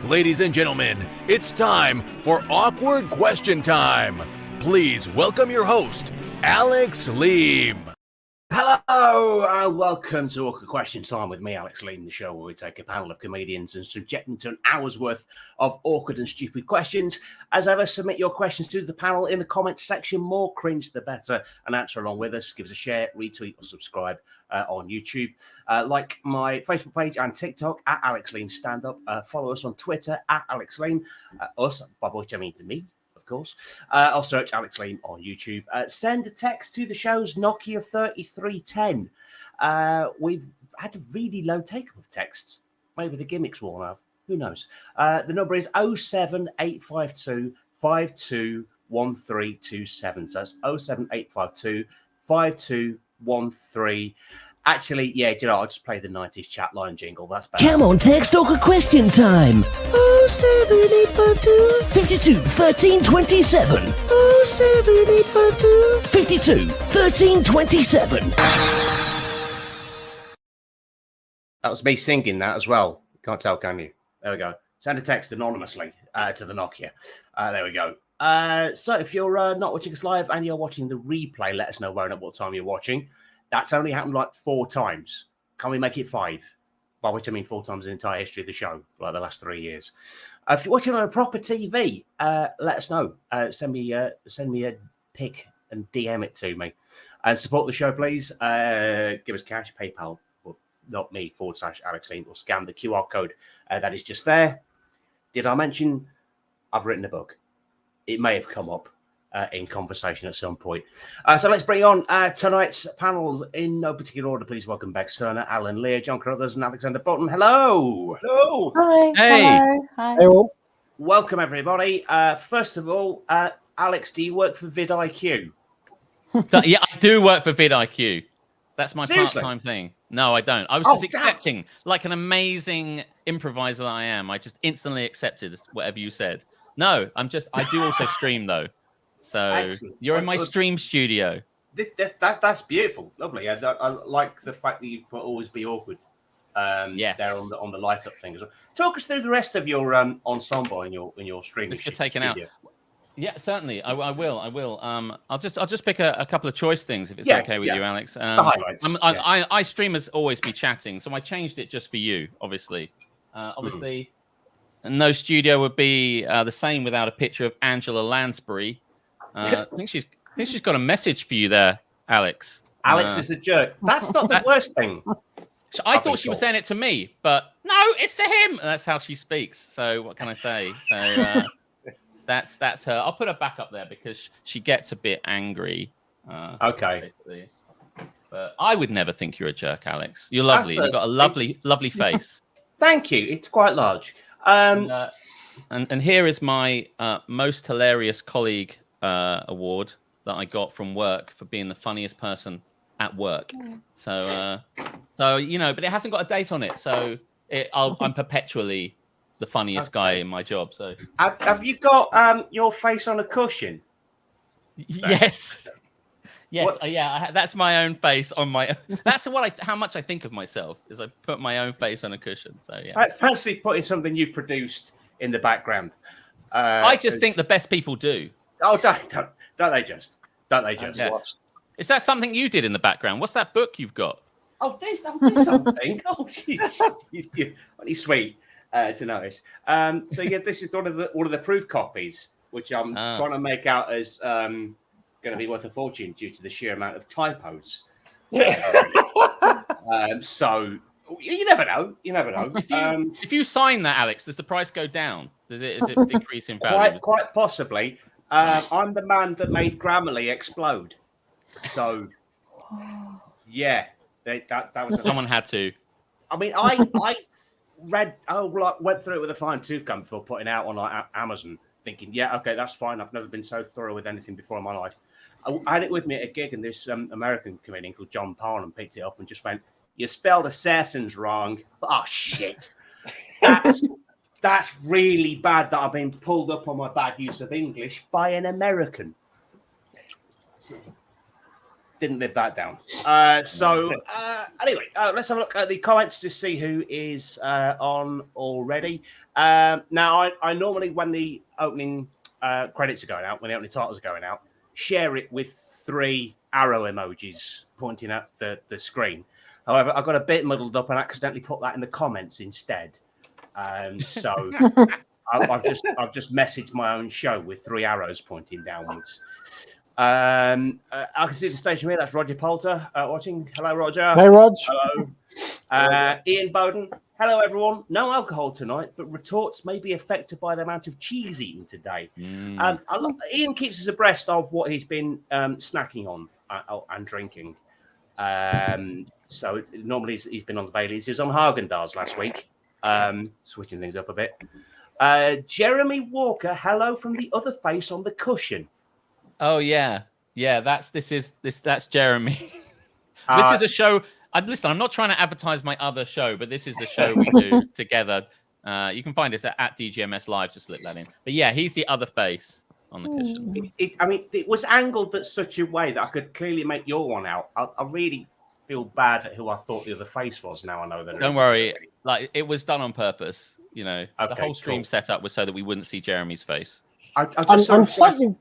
Ladies and gentlemen, it's time for Awkward Question Time. Please welcome your host, Alex Leam. Hello and welcome to Awkward Question Time with me, Alex Leam, the show where we take a panel of comedians and subject them to an hour's worth of awkward and stupid questions. As ever, submit your questions to the panel in the comments section. More cringe, the better. And answer along with us. Give us a share, retweet, or subscribe on YouTube. Like my Facebook page and TikTok at Alex Leam Stand Up. Follow us on Twitter at Alex Leam. Us, by which I mean to me. Of course. I'll search Alex Leam on YouTube. Send a text to the show's Nokia 3310. We've had a really low take-up of texts. Maybe the gimmick's worn off. Who knows? The number is 07852 521327. So that's 07852 5213. Actually, yeah, I'll just play the 90s chat line jingle. That's better. Come on, text Awkward Question Time. 07852 52 13 27. 07852 52 13 27. That was me singing that as well. Can't tell, can you? There we go. Send a text anonymously to the Nokia. There we go. So if you're not watching us live and you're watching the replay, let us know where and at what time you're watching. That's only happened like 4 times. Can we make it 5? By which I mean 4 times in the entire history of the show, for like the last 3 years. If you're watching on a proper TV, let us know. Send me a pic and DM it to me. And support the show, please. Give us cash, PayPal, or not me, /Alex Leam, or scan the QR code that is just there. Did I mention I've written a book? It may have come up in conversation at some point. So let's bring on tonight's panels in no particular order. Please welcome Beck Cerner, Alan Lear, John Carruthers, and Alexander Button. Hello. Hello. Hi. Hey. Hello. Hi. Hey, all. Welcome, everybody. First of all, Alex, do you work for vidIQ? Yeah, I do work for vidIQ. That's my Seriously? part-time thing. No, I don't. I was just accepting, like an amazing improviser that I am. I just instantly accepted whatever you said. No, I do also stream, though. So Excellent. You're in my stream studio. That's beautiful. Lovely. I like the fact that you put always be awkward. Yes. There on the light up thing as well. Talk us through the rest of your ensemble in your streaming. Let's get taken out. studio. Yeah, certainly. I will. I'll just pick a couple of choice things if it's okay with you, Alex. The highlights. I stream as always be chatting, so I changed it just for you. Obviously, no studio would be the same without a picture of Angela Lansbury. I think she's got a message for you there, Alex. Alex is a jerk. That's not the worst thing. I thought she was saying it to me, but no, it's to him. And that's how she speaks. So what can I say? So that's her. I'll put her back up there because she gets a bit angry. Okay. Basically. But I would never think you're a jerk, Alex. You're lovely. You've got a lovely face. Thank you. It's quite large. And here is my most hilarious colleague award that I got from work for being the funniest person at work. So but it hasn't got a date on it. So I'm perpetually the funniest guy in my job. So have you got your face on a cushion? Yes. Yeah, that's my own face on my. That's how much I think of myself is I put my own face on a cushion. So yeah, I fancy putting something you've produced in the background. I just think the best people do. Oh, don't they just? Yeah. Is that something you did in the background? What's that book you've got? Oh, there's something. Oh, jeez, only sweet to notice. So yeah, this is one of the proof copies, which I'm trying to make out as going to be worth a fortune due to the sheer amount of typos. So you never know. If you sign that, Alex, does the price go down? Is it decrease in value? Quite possibly. I'm the man that made Grammarly explode. So yeah, that was someone had to. I mean, I went through it with a fine tooth comb before putting it out on like Amazon, thinking, yeah, okay, that's fine. I've never been so thorough with anything before in my life. I had it with me at a gig, and this American comedian called John Parham picked it up and just went, "You spelled assassins wrong." I thought, oh shit, that's really bad that I've been pulled up on my bad use of English by an American. Didn't live that down. Anyway, let's have a look at the comments to see who is on already. Now, I normally, when the opening credits are going out, when the opening titles are going out, share it with 3 arrow emojis pointing at the screen. However, I got a bit muddled up and accidentally put that in the comments instead. So I've just messaged my own show with 3 arrows pointing downwards. I can see the station here. That's Roger Poulter watching. Hello, Roger. Hey, Rog. Hello. Ian Bowden. Hello, everyone. No alcohol tonight, but retorts may be affected by the amount of cheese eaten today. Ian keeps us abreast of what he's been snacking on and drinking. So normally he's been on the Baileys. He was on Haagen-Dazs last week, switching things up a bit. Jeremy Walker. Hello from the other face on the cushion. Oh yeah. That's Jeremy. This is a show. Listen, I'm not trying to advertise my other show, but this is the show we do together. You can find us at DGMS Live. Just look that in. But yeah, he's the other face on the cushion. It was angled at such a way that I could clearly make your one out. I really feel bad at who I thought the other face was. Now I know that. Don't worry. Like it was done on purpose. You know, okay, the whole stream setup was so that we wouldn't see Jeremy's face. I'm slightly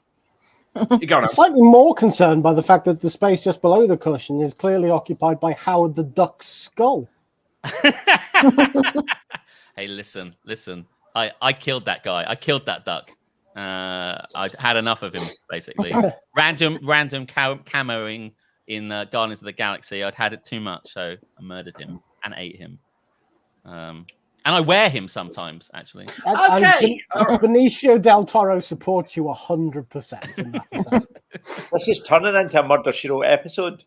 more concerned by the fact that the space just below the cushion is clearly occupied by Howard the Duck's skull. Hey, listen. I killed that guy. I killed that duck. I had enough of him, basically. random camoing in Guardians of the Galaxy. I'd had it too much, so I murdered him and ate him. And I wear him sometimes, actually. Okay. And Benicio del Toro supports you 100% in that assessment. This is turning into a Murder, She Wrote episode.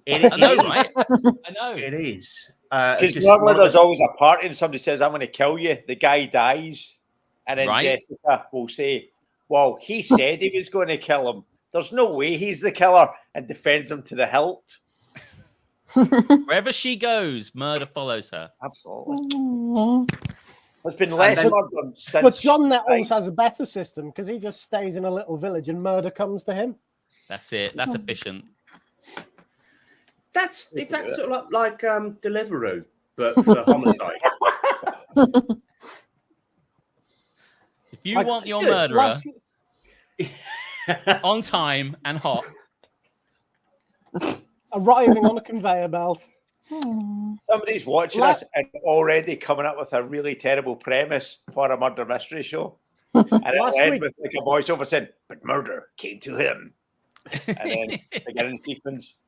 I know, right? I know. It is. Because normally there's always a party and somebody says, I'm going to kill you. The guy dies. And then Jessica will say, well, he said he was going to kill him. There's no way he's the killer, and defends him to the hilt. Wherever she goes, murder follows her. Absolutely. There's been less murder since. But John Nettles has a better system because he just stays in a little village and murder comes to him. That's it. That's efficient. It's sort of like Deliveroo, but for homicide. If you want your murderer on time and hot, arriving on a conveyor belt. Somebody's watching us and already coming up with a really terrible premise for a murder mystery show. And it'll end with like a voiceover saying, but murder came to him. And then beginning sequence.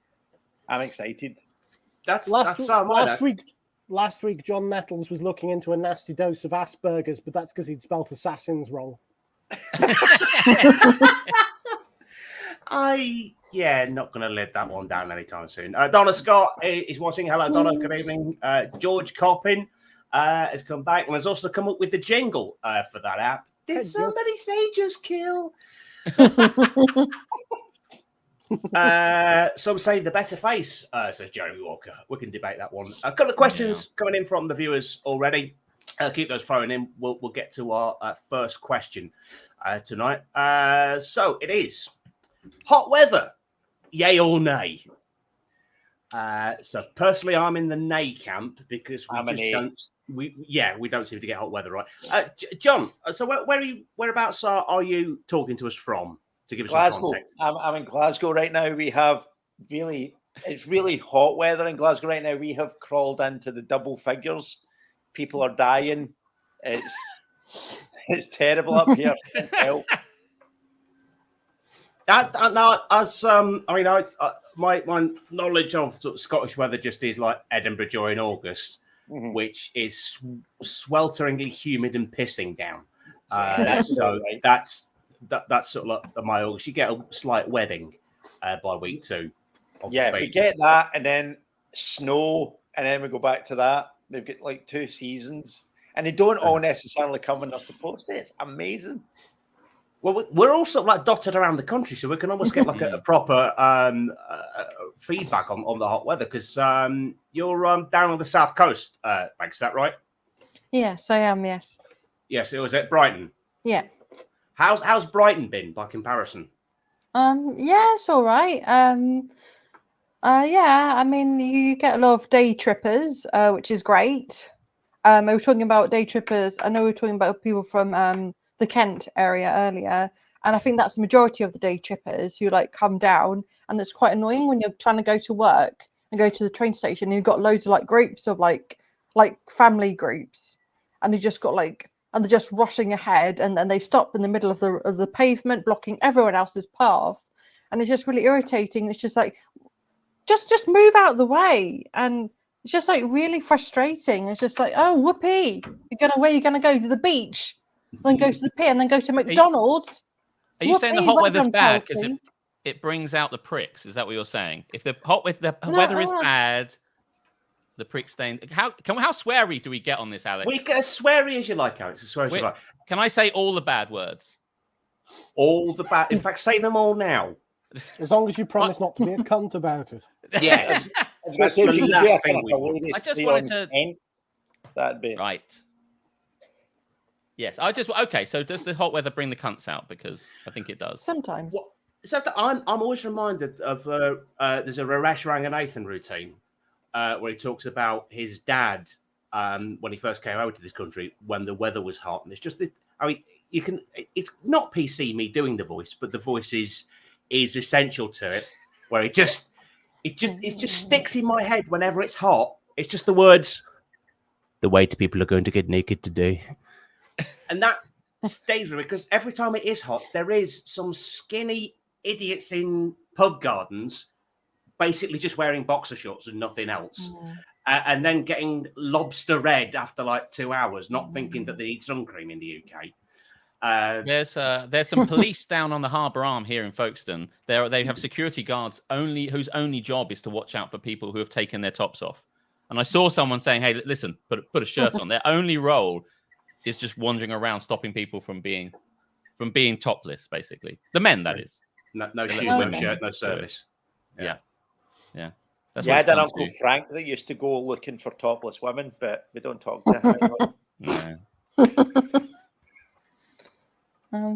I'm excited. Last week, John Nettles was looking into a nasty dose of Asperger's, but that's because he'd spelt assassins wrong. Not going to let that one down anytime soon. Donna Scott is watching. Hello, Donna. Good evening. George Coppin has come back and has also come up with the jingle for that app. Did somebody say just kill? Some say the better face, says Jeremy Walker. We can debate that one. A couple of questions coming in from the viewers already. Keep those throwing in. We'll get to our first question tonight. So it is hot weather, yay or nay? So personally, I'm in the nay camp because we don't seem to get hot weather, right? John, so whereabouts are you talking to us from? To give us some context. I'm in Glasgow right now. It's really hot weather in Glasgow right now. We have crawled into the double figures. People are dying. It's terrible up here. My knowledge of sort of Scottish weather just is like Edinburgh during August, which is swelteringly humid and pissing down. That's sort of like my August. You get a slight wedding by week 2. We get that, and then snow, and then we go back to that. They've got like 2 seasons, and they don't all necessarily come when they're supposed to. It's amazing. Well, we're all sort of like dotted around the country, so we can almost get like a proper feedback on the hot weather, because you're down on the south coast, Banks, is that right? Yes, I am, yes. Yes, it was at Brighton. Yeah. How's Brighton been by comparison? Yeah, it's all right. Yeah, I mean, you get a lot of day trippers, which is great. We were talking about day trippers. I know we were talking about people from the Kent area earlier, and I think that's the majority of the day trippers who like come down, and it's quite annoying when you're trying to go to work and go to the train station. And you've got loads of like groups of like family groups, and you just got like, and they're just rushing ahead, and then they stop in the middle of the pavement, blocking everyone else's path, and it's just really irritating. It's just like, just move out of the way, and it's just like really frustrating. It's just like, oh, whoopee, where are you gonna go? To the beach, then go to the pier, and then go to McDonald's. Are you saying the hot weather's bad because Kelsey. it brings out the pricks? Is that what you're saying? If the weather is bad, the pricks stay. How sweary do we get on this, Alex? We get as sweary as you like, Alex. As sweary as you like. Can I say all the bad words? All the bad. In fact, say them all now. As long as you promise not to be a cunt about it. Yes. That's the last thing we want. I just wanted to. That'd be right. Yes, okay. So does the hot weather bring the cunts out? Because I think it does sometimes. Well, so I'm always reminded of there's a Raresh Ranganathan routine where he talks about his dad when he first came over to this country when the weather was hot, and it's just it's not PC me doing the voice, but the voice is essential to it, where it just sticks in my head whenever it's hot. It's just the words, "The white people are going to get naked today," and that stays with me because every time it is hot, there is some skinny idiots in pub gardens, basically just wearing boxer shorts and nothing else, and then getting lobster red after like 2 hours, not thinking that they need sun cream in the UK. There's some police down on the Harbour Arm here in Folkestone. They have security guards whose only job is to watch out for people who have taken their tops off. And I saw someone saying, "Hey, listen, put a shirt on." Their only role is just wandering around, stopping people from being topless. Basically, the men, that is. No shoes, no shirt, no service. Yeah. That's I had an Uncle Frank that used to go looking for topless women, but we don't talk to him anymore.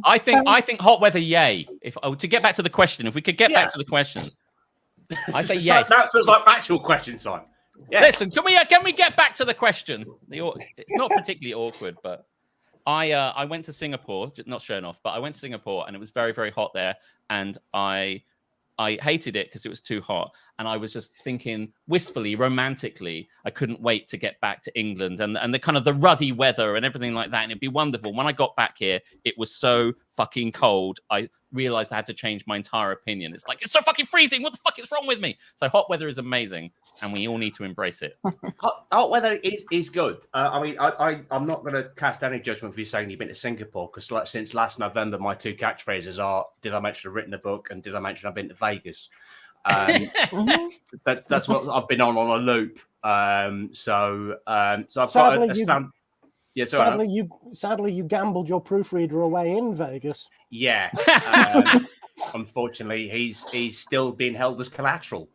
I think hot weather, yay. To get back to the question, if we could get back to the question, I say yes. That feels like actual question time. Yes. Listen, can we get back to the question? It's not particularly awkward, but I went to Singapore, not showing off, but I went to Singapore and it was very, very hot there, and I hated it because it was too hot. And I was just thinking wistfully, romantically, I couldn't wait to get back to England and the kind of the ruddy weather and everything like that. And it'd be wonderful. When I got back here, it was so fucking cold. I realized I had to change my entire opinion. It's like, it's so fucking freezing. What the fuck is wrong with me? So hot weather is amazing and we all need to embrace it. Hot weather is good. I'm not going to cast any judgment for you saying you've been to Singapore, because since last November, my two catchphrases are, did I mention I've written a book, and did I mention I've been to Vegas? That's what I've been on a loop. So I've got a stand. Yeah, sadly, you gambled your proofreader away in Vegas. Yeah. Unfortunately, he's still being held as collateral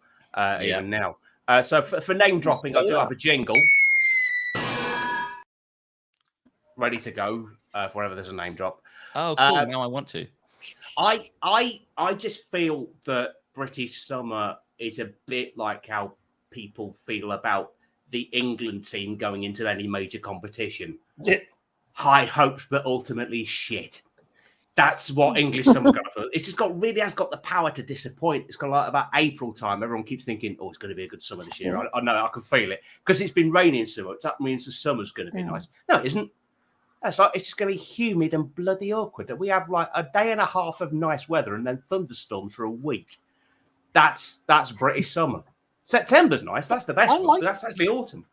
even now. So for name dropping, I do have a jingle ready to go for whenever there's a name drop. Oh, cool! Now I want to. I just feel that British summer is a bit like how people feel about the England team going into any major competition. High hopes, but ultimately shit. That's what English summer got for. It's just really has got the power to disappoint. It's got like about April time. Everyone keeps thinking, "Oh, it's going to be a good summer this year." I know, I can feel it because it's been raining so much. That means the summer's going to be nice. No, it isn't. It's just going to be humid and bloody awkward. And we have like a day and a half of nice weather and then thunderstorms for a week. That's British summer. September's nice. That's the best. That's actually autumn.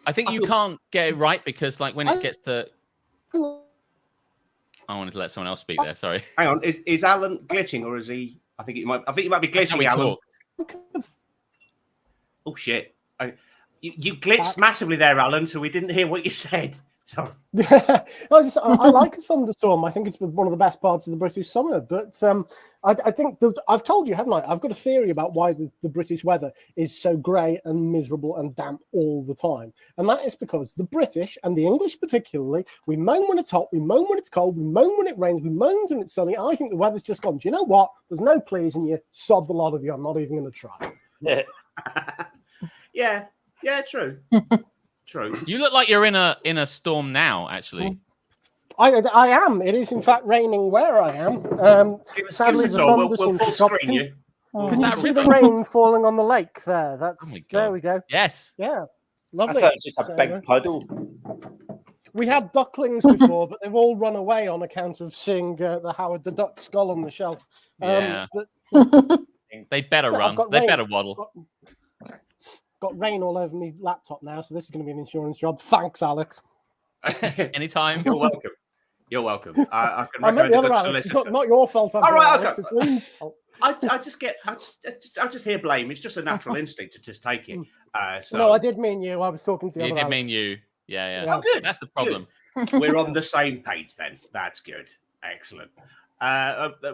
I think you can't get it right because, like, when it gets to, I wanted to let someone else speak there. Sorry. Hang on. Is Alan glitching, or is he? I think he might be glitching. Alan. Oh shit! You glitched massively there, Alan. So we didn't hear what you said. Sorry. I like a thunderstorm. I think it's one of the best parts of the British summer. But I think I've told you, haven't I? I've got a theory about why the British weather is so grey and miserable and damp all the time. And that is because the British, and the English particularly, we moan when it's hot, we moan when it's cold, we moan when it rains, we moan when it's sunny. I think the weather's just gone, do you know what? There's no pleasing you. Sod the lot of you. I'm not even going to try. Yeah, true. True. You look like you're in a storm now, actually. I am. It is in fact raining where I am. Sadly, the thunder we'll seems to full stop. screen you. Can you see the rain falling on the lake there? There we go. Yes. Yeah. I Lovely. thought it was just a big puddle. We had ducklings before, but they've all run away on account of seeing the Howard the Duck skull on the shelf. Yeah. But They better run. They better waddle. Got rain all over my laptop now, so this is going to be an insurance job. Thanks, Alex. Anytime. You're welcome. You're welcome. I can I meant recommend the a other good Alex. It's solicitor. not your fault. All right, Alex. okay. It's Leam's fault. I just hear blame. It's just a natural instinct to just take it. So No, I did mean you. I was talking to the You other did Alex. mean you. Yeah. Yeah. Oh, good. That's the problem. we're on the same page then. That's good. Excellent.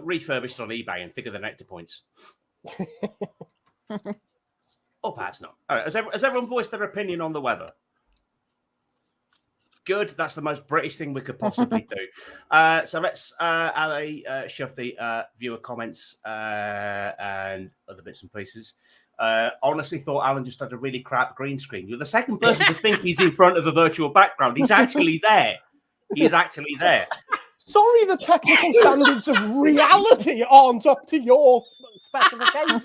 Refurbished on eBay and figure the nectar points. Or perhaps not. All right. Has everyone voiced their opinion on the weather? Good. That's the most British thing we could possibly do. So let's shove the viewer comments and other bits and pieces. Honestly thought Alan just had a really crap green screen. You're the second person to think he's in front of a virtual background. He's actually there. He is actually there. Sorry, the technical standards of reality aren't up to your specifications.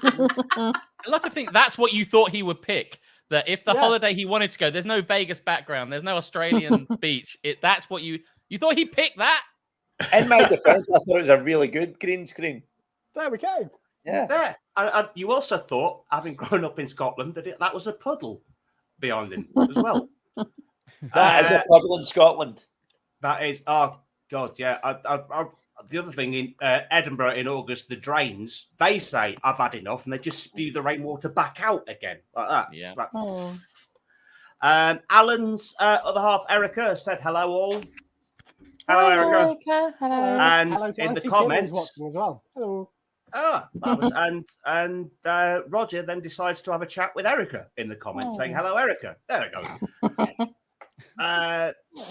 I love to think that's what you thought he would pick. That if the holiday he wanted to go, there's no Vegas background, there's no Australian beach. That's what you thought he picked that. In my defense, I thought it was a really good green screen. There we go. Yeah. There. And you also thought, having grown up in Scotland, that was a puddle behind him as well. That is a puddle in Scotland. That is, oh God, yeah. The other thing in Edinburgh in August, the drains, they say I've had enough, and they just spew the rainwater back out again like that. Yeah. Alan's other half, Erica, said hello all. Hello, Erica. Hello. And Hello to in the Auntie Kim comments, who's watching as well. Hello. and Roger then decides to have a chat with Erica in the comments, saying hello, Erica. There we go.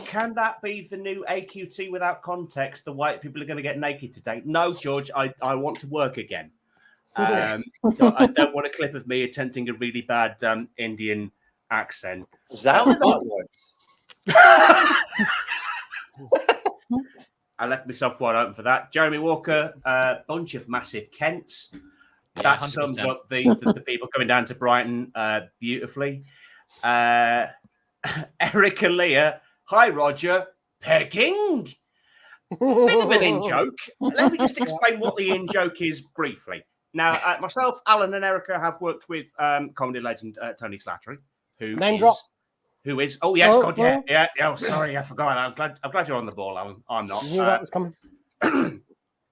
Can that be the new AQT without context? The white people are going to get naked today. No, George, I want to work again. So I don't want a clip of me attempting a really bad Indian accent. Is that what that was? I left myself wide open for that. Jeremy Walker, bunch of massive Kents. That 100%. sums up the people coming down to Brighton beautifully. Erica Leah, hi Roger, pegging. Bit of an in-joke. Let me just explain what the in-joke is briefly. Now, myself, Alan, and Erica have worked with comedy legend Tony Slattery, who is. Oh yeah, God, yeah. Oh, sorry, I forgot. I'm glad you're on the ball, Alan. I'm not. You knew that was coming.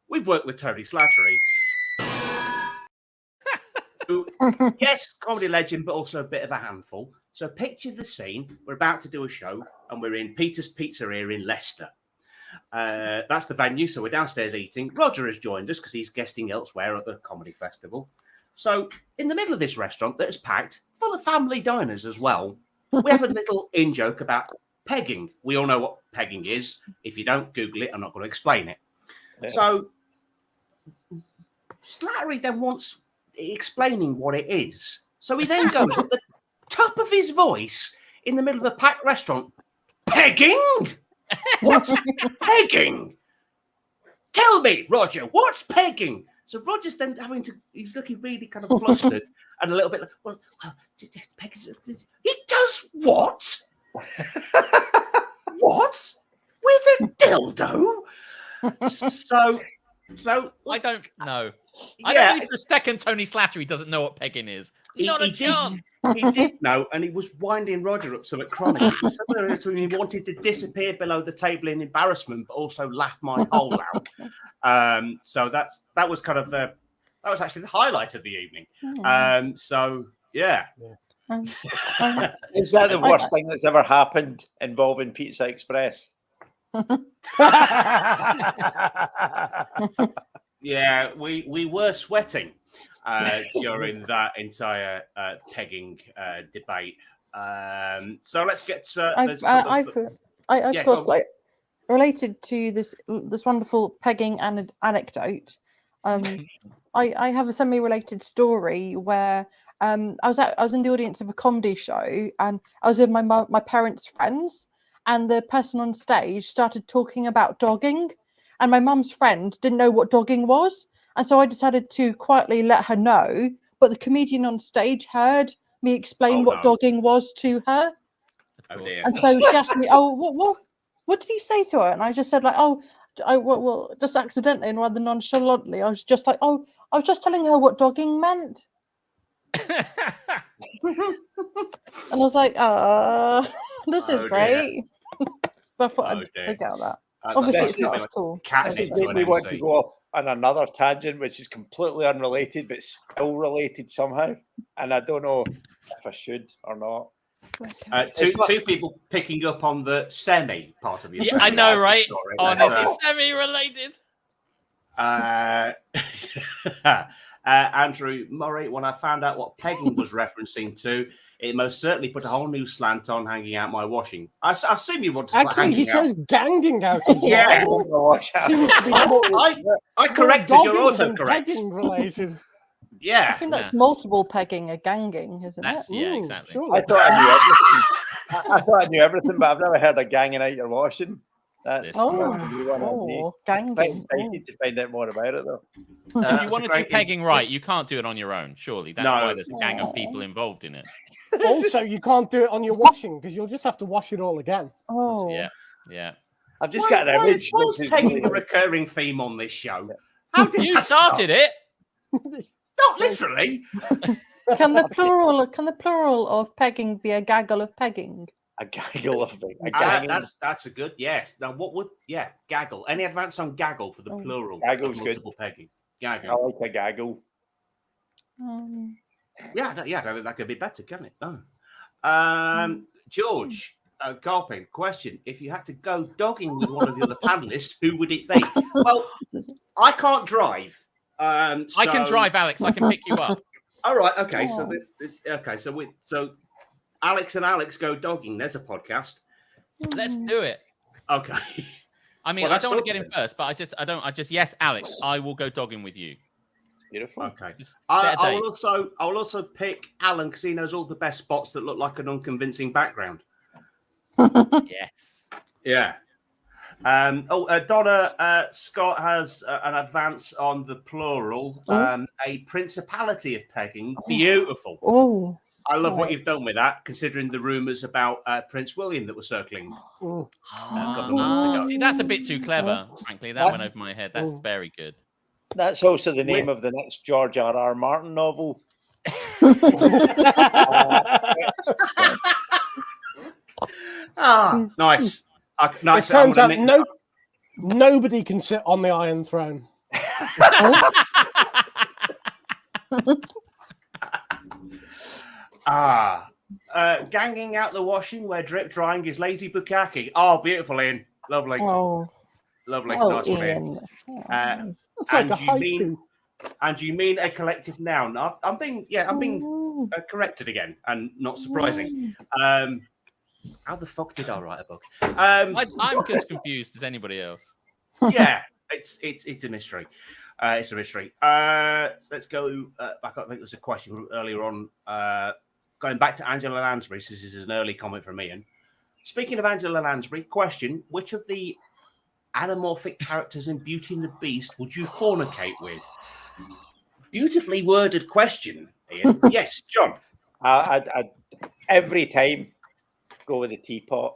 We've worked with Tony Slattery. Who, yes, comedy legend, but also a bit of a handful. So picture the scene. We're about to do a show, and we're in Peter's Pizzeria in Leicester. That's the venue, so we're downstairs eating. Roger has joined us because he's guesting elsewhere at the comedy festival. So in the middle of this restaurant that is packed, full of family diners as well, we have a little in-joke about pegging. We all know what pegging is. If you don't Google it, I'm not going to explain it. Yeah. So Slattery then wants explaining what it is. So he then goes at the top of his voice in the middle of a packed restaurant, pegging? What's pegging? Tell me, Roger, what's pegging? So Roger's then he's looking really kind of flustered and a little bit like, well, he does what? What? With a dildo? So I don't know. I don't believe for a second Tony Slattery doesn't know what pegging is. Not a chance. He did know, and he was winding Roger up somewhat chronic. Somewhere between he wanted to disappear below the table in embarrassment, but also laugh my hole out. So that was kind of that was actually the highlight of the evening. So yeah. Is that the worst thing that's ever happened involving Pizza Express? Yeah, we were sweating during that entire pegging debate. So let's get. I've got like related to this wonderful pegging anecdote. I have a semi-related story where I was in the audience of a comedy show, and I was with my parents' friends, and the person on stage started talking about dogging, and my mum's friend didn't know what dogging was, and so I decided to quietly let her know. But the comedian on stage heard me explain what dogging was to her, and so she asked me, "Oh, what did he say to her?" And I just said like, "Oh, well, just accidentally and rather nonchalantly, I was just like, oh, I was just telling her what dogging meant." And I was like, this is great. But I thought I'd figure out that. Obviously, it's not as cool. We want to go off on another tangent, which is completely unrelated, but still related somehow. And I don't know if I should or not. Two people picking up on the semi part of your story. I know, right? This is semi-related. Andrew Murray, when I found out what pegging was referencing to, it most certainly put a whole new slant on hanging out my washing. I assume you want to actually, he says ganging out. Yeah. I corrected your autocorrect. Related. Yeah. I think that's multiple pegging a ganging, isn't it? Yeah, exactly. I thought I knew everything. I thought I knew everything, but I've never heard of ganging out your washing. That's ganging. Excited to find out more about it, though. If you want to do pegging right, you can't do it on your own, surely. That's why there's a gang of people involved in it. Also, you can't do it on your washing because you'll just have to wash it all again. Oh. Yeah. I've just got an image. Why is pegging a recurring theme on this show? How did you started it? Not literally. Can the plural of pegging be a gaggle of pegging? A gaggle of that's a good yes. Now what would gaggle? Any advance on gaggle for the plural? Gaggle's multiple good. Pegging. Gaggle. I like a gaggle. That could be better, couldn't it? No. George Garpin, question: if you had to go dogging with one of the other panelists, who would it be? Well, I can't drive. I can drive, Alex. I can pick you up. All right. Okay. So Alex and Alex go dogging. There's a podcast. Let's do it. Okay. I mean, I don't want to get in first, but I just yes, Alex, I will go dogging with you. Beautiful. Okay. I will also pick Alan because he knows all the best spots that look like an unconvincing background. Yes. Yeah. Donna Scott has an advance on the plural. A principality of pegging. Beautiful. Oh. I love what you've done with that, considering the rumours about Prince William that were circling a couple of months ago. See, that's a bit too clever, frankly. That went over my head. That's very good. That's also the name of the next George R.R. Martin novel. Nice. It turns out nobody can sit on the Iron Throne. Ganging out the washing where drip drying is lazy bukkake. Oh, beautiful, Ian. Lovely. Oh. Lovely. Nice one, Ian. It's like a haiku. And you mean a collective noun? I'm being corrected again, and not surprising. How the fuck did I write a book? I'm as confused as anybody else. Yeah, it's a mystery. It's a mystery. Let's go back up. I think there's a question earlier on. Going back to Angela Lansbury. So this is an early comment from Ian. Speaking of Angela Lansbury, question: which of the anamorphic characters in Beauty and the Beast would you fornicate with? Beautifully worded question, Ian. Yes, John. I every time go with a teapot.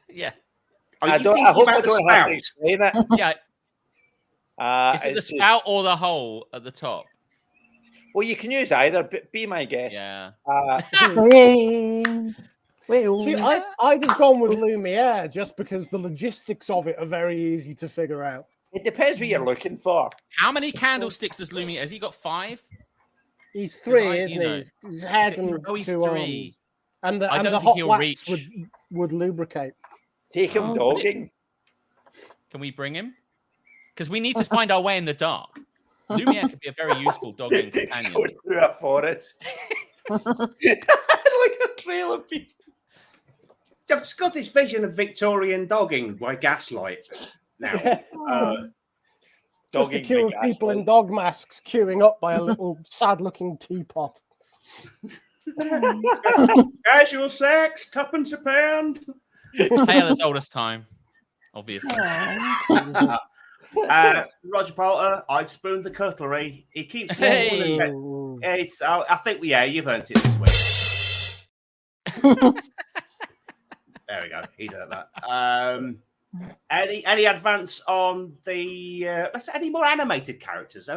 Yeah. I hope I don't have to explain it. Yeah. Is it the spout or the hole at the top? Well, you can use either, but be my guest. Yeah. See, I'd have gone with Lumiere just because the logistics of it are very easy to figure out. It depends what you're looking for. How many candlesticks does Lumiere? Has he got 5? He's 3, I- isn't you know, he? His head and he's 2 3. arms. And I the don't think hot he'll wax reach. would lubricate. Take him dogging. Can we bring him? Because we need to find our way in the dark. Lumiere could be a very useful dogging companion. Go through a forest. Like a trail of people. I've just got this vision of Victorian dogging by gaslight now. Just a Dogging queue of big people ass, in dog masks queuing up by a little sad-looking teapot. Casual sex, tuppence a pound. Tale as old as time, obviously. Roger Poulter, I'd spooned the cutlery. He keeps Hey. It's. I think, yeah, you've earned it this week. There we go. He's at that. Any advance on the? Any more animated characters?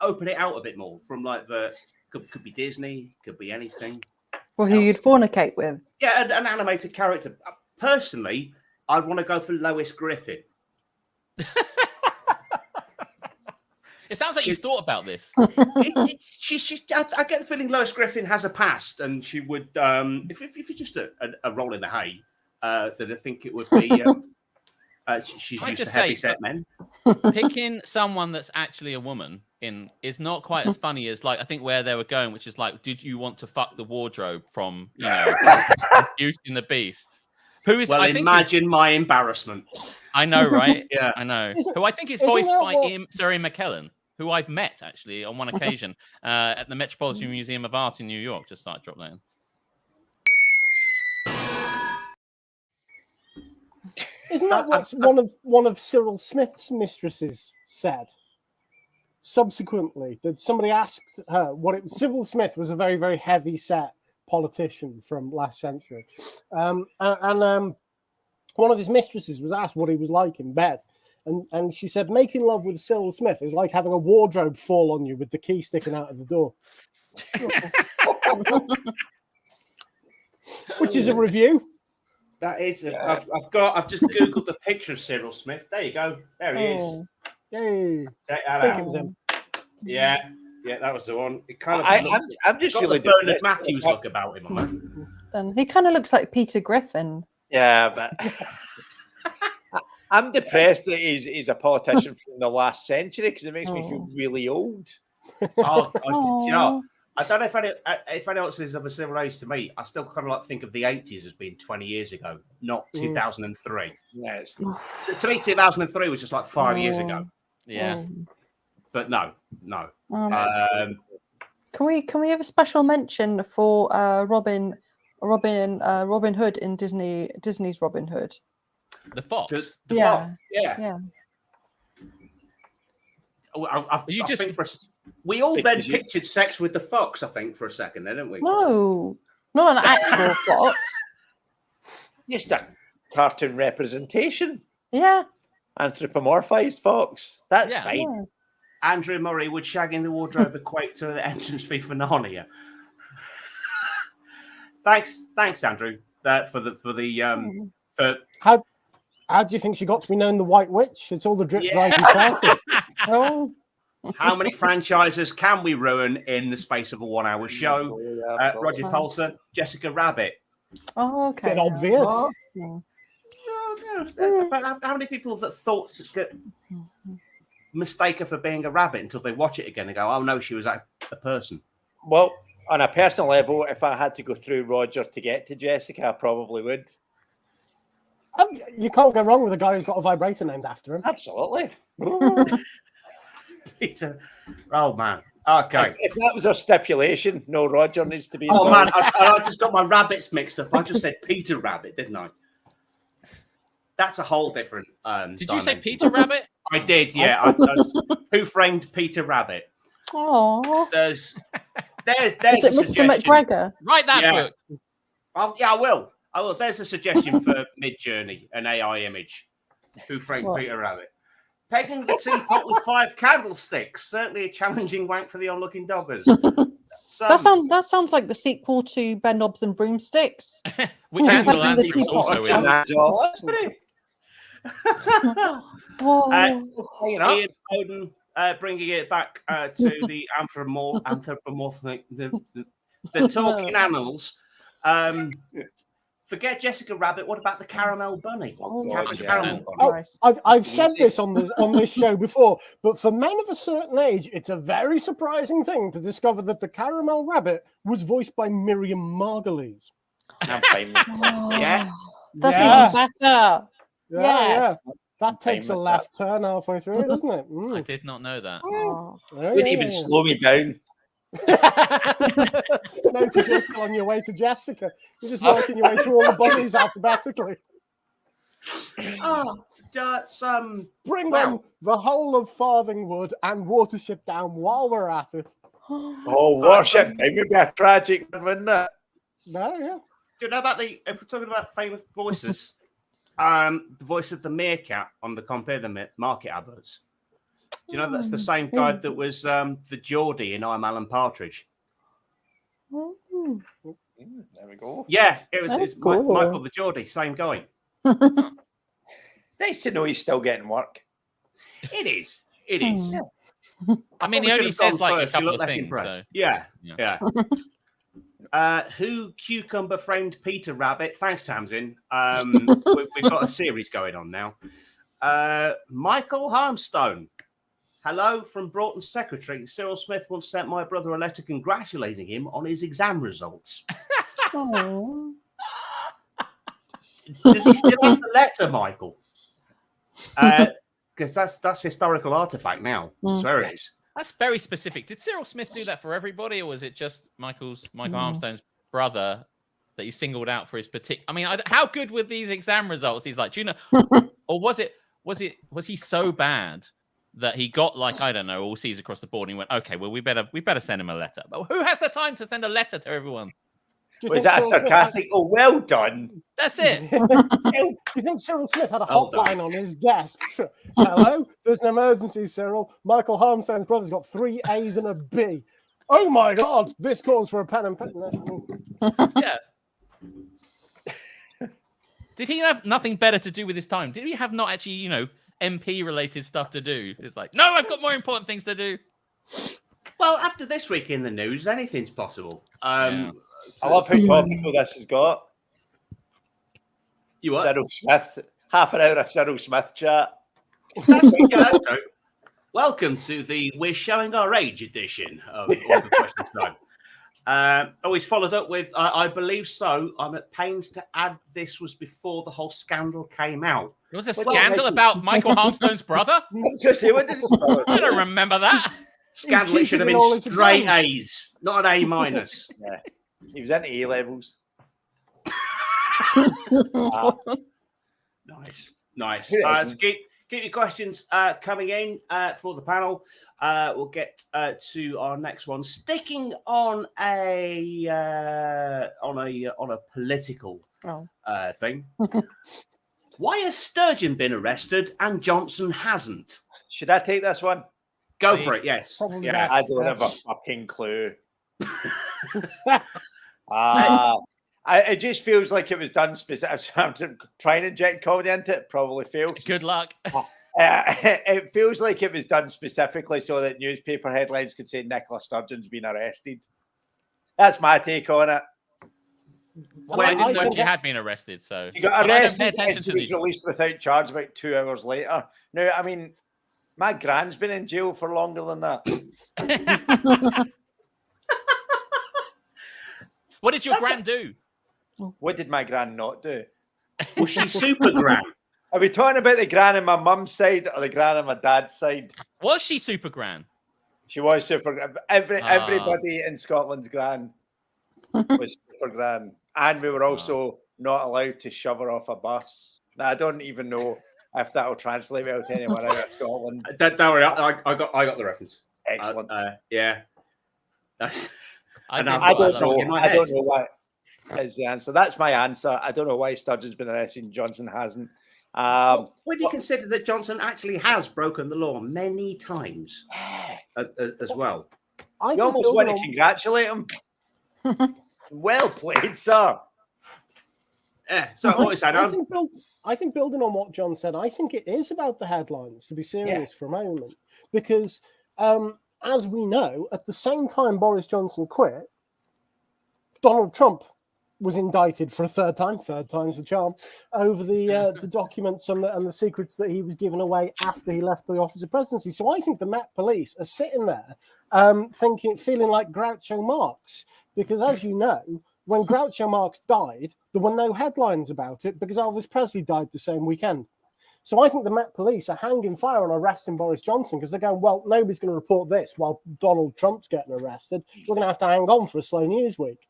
Open it out a bit more from like the. Could be Disney. Could be anything. Well, who you'd fornicate with? Yeah, an animated character. Personally, I'd want to go for Lois Griffin. It sounds like you've thought about this. I get the feeling Lois Griffin has a past, and she would, if it's just a roll in the hay, then I think it would be. She's Can I used just to heavy say, set men. Picking someone that's actually a woman is not quite as funny as like I think where they were going, which is like, did you want to fuck the wardrobe from Beauty and the Beast? Who is? Well, I think imagine my embarrassment. I know, right? Yeah, I know. Isn't- Who I think is isn't voiced that by what- Sir Ian McKellen, who I've met actually on one occasion at the Metropolitan Museum of Art in New York. Just thought I'd drop that in. Isn't that what one of Cyril Smith's mistresses said? Subsequently, that somebody asked her what it. Cyril Smith was a very, very heavy set politician from last century, and one of his mistresses was asked what he was like in bed, and she said making love with Cyril Smith is like having a wardrobe fall on you with the key sticking out of the door. Which is a review. that is. I've just googled the picture of Cyril Smith. There you go. There he is. Yay! Check I that think out. it was him. Yeah, that was the one. It kind of. I'm just got really the Bernard depressed. Matthews look about him on that. And he kind of looks like Peter Griffin. Yeah, but I'm depressed that he's a politician from the last century because it makes me feel really old. You know, I don't know if anyone else is of a similar age to me. I still kind of like think of the 80s as being 20 years ago, not 2003. Yes. To me, 2003 was just like 5 years ago. Yeah. But no. Can we have a special mention for Robin Hood in Disney's Robin Hood? The fox. The Yeah. Fox, yeah. We all then pictured sex with the fox, I think, for a second, then, didn't we? No, not an actual fox. Just a cartoon representation. Yeah. Anthropomorphized fox. That's Yeah. fine. Yeah. Andrew Murray, would shagging the wardrobe equate to the entrance fee for Narnia? Thanks, Andrew, for How do you think she got to be known the White Witch? It's all the drip, Yeah. drive, and sparkle. Oh. how many franchises can we ruin in the space of a 1 hour show? Roger Poulter, Jessica Rabbit. Oh, okay. Bit obvious. Oh. But how many people that thought that mistake her for being a rabbit until they watch it again and go, "Oh no, she was a person." Well, on a personal level, if I had to go through Roger to get to Jessica, I probably would. You can't go wrong with a guy who's got a vibrator named after him. Absolutely. Peter, oh man, okay. If that was our stipulation, no Roger needs to be Oh involved. man, I just got my rabbits mixed up. I just said Peter Rabbit, didn't I? That's a whole different. Did you say dimension. Peter Rabbit? I did, yeah. Who framed Peter Rabbit? Oh. There's Is a it Mr. suggestion. McGregor? Write that Yeah. book. Yeah, I will. There's a suggestion for Mid-Journey, an AI image. Who framed What? Peter Rabbit? Pegging the teapot with 5 candlesticks. Certainly a challenging wank for the onlooking doggers. That sounds like the sequel to Ben Knobs and Broomsticks. Which Yeah. Angela Pegging the Lansbury was teapot. also in. Whoa. Ian Foden, bringing it back to the anthropomorphic, the talking animals. Forget Jessica Rabbit. What about the caramel bunny? I've said this on this show before, but for men of a certain age, it's a very surprising thing to discover that the caramel rabbit was voiced by Miriam Margolyes. I'm fine with that. Yeah, That's even better. Yeah. Yes. That takes a left turn halfway through, doesn't it? I did not know that. Wouldn't even slow me down. No, because you're still on your way to Jessica. You're just working your way through all the bunnies alphabetically. Oh, that's Bring them the whole of Farthingwood and Watership Down while we're at it. Oh, worship! It would be a tragic one, wouldn't it? No, yeah. Do you know about if we're talking about famous voices, the voice of the meerkat on the Compare the Market adverts? Do you know that's the same guy that was the Geordie in I'm Alan Partridge? There we go. Yeah, it's cool. Michael the Geordie, same guy. It's nice to know he's still getting work. It is. It is. I mean, he only says like a couple of things. So. Yeah. Who cucumber framed Peter Rabbit? Thanks, Tamsin. We've got a series going on now. Michael Harmstone. Hello from Broughton's secretary. Cyril Smith once sent my brother a letter congratulating him on his exam results. Does he still have the letter, Michael? Because that's historical artifact now. Swear it is. That's very specific. Did Cyril Smith do that for everybody, or was it just Michael Armstone's brother that he singled out for his particular? I mean, how good were these exam results? He's like, do you know, or was he so bad that he got like, I don't know, all C's across the board, and he went, okay, well, we better send him a letter. But who has the time to send a letter to everyone? Was that sarcastic? Oh, well done. That's it. Do you think Cyril Smith had a hotline on his desk? Hello, there's an emergency, Cyril. Michael Harmstone's brother's got 3 A's and a B. Oh my God, this calls for a pen and paper. Yeah. Did he have nothing better to do with his time? Did he have not actually, MP-related stuff to do? It's like, no, I've got more important things to do. Well, after this week in the news, anything's possible. I love how topical this has got. You what? Cyril Smith. Half an hour of Cyril Smith chat. Welcome to the We're Showing Our Age edition of the Question Time. Always followed up with, I believe so. I'm at pains to add this was before the whole scandal came out. There was a scandal about Michael Harmstone's brother? I don't remember that. Scandal should have been straight A's, not an A minus. Yeah. He was into A levels. Nice. So keep your questions coming in for the panel. We'll get to our next one. Sticking on a political thing. Why has Sturgeon been arrested and Johnson hasn't? Should I take this one? Go for it. Yes. Yeah. I don't have a fucking clue. It just feels like it was done specific. I'm trying to inject comedy into it. Probably failed. Good luck. It feels like it was done specifically so that newspaper headlines could say Nicola Sturgeon's been arrested. That's my take on it. Well, I didn't know she had been arrested, so she got arrested and she was released without charge about 2 hours later. Now, I mean, my gran's been in jail for longer than that. What did your gran do? What did my gran not do? Was she super gran? Are we talking about the gran on my mum's side or the gran on my dad's side? Was she super gran? She was super gran. Everybody in Scotland's gran was super gran. And we were also not allowed to shove her off a bus. Now, I don't even know if that will translate well to anyone out of Scotland. Don't worry, I got the reference. Excellent. Yeah. That's... I don't know what is the answer. That's my answer. I don't know why Sturgeon's been arrested and Johnson hasn't. Would you consider that Johnson actually has broken the law many times as well? You almost want to congratulate him. Well played, sir. Yeah. So what is that? I think building on what John said, I think it is about the headlines, to be serious for a moment, because as we know, at the same time Boris Johnson quit, Donald Trump was indicted for a third time's the charm, over the documents and the secrets that he was giving away after he left the office of presidency. So I think the Met Police are sitting there feeling like Groucho Marx, because as you know, when Groucho Marx died, there were no headlines about it because Elvis Presley died the same weekend. So I think the Met Police are hanging fire on arresting Boris Johnson because they're going, well, nobody's going to report this while Donald Trump's getting arrested. We're going to hang on for a slow news week.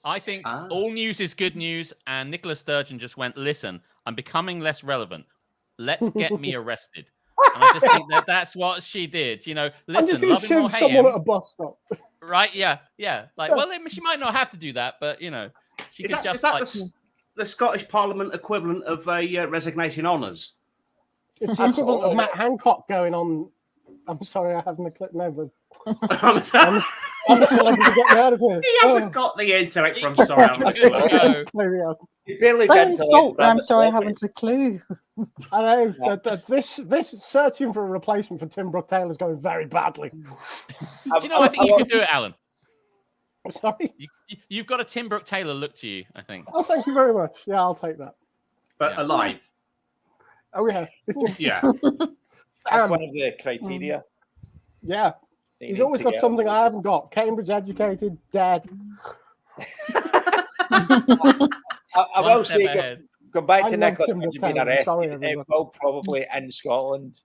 I think all news is good news, and Nicola Sturgeon just went, listen, I'm becoming less relevant. Let's get me arrested. And I just think that's what she did. You know, listen, I'm just going to shoot someone at a bus stop. Right? Yeah. Like, well, she might not have to do that, but, you know, she could just like... The Scottish Parliament equivalent of a resignation honours. It's the equivalent of Matt Hancock going on. I'm sorry, I haven't a clip. No, but I'm a celebrity. Get me out of here. He hasn't got the intellect from sorry. I'm I'm sorry, I haven't a clue. I know this searching for a replacement for Tim Brooke Taylor is going very badly. Do you know? I think you could do it, Alan. Sorry, you've got a Tim Brooke Taylor look to you. I think. Oh, thank you very much. Yeah, I'll take that. But alive. Oh yeah. Yeah. That's one of the criteria. Yeah. He's always got something I haven't got. Cambridge educated, dead. I will say, go back to Nicholas being arrested. It will probably in Scotland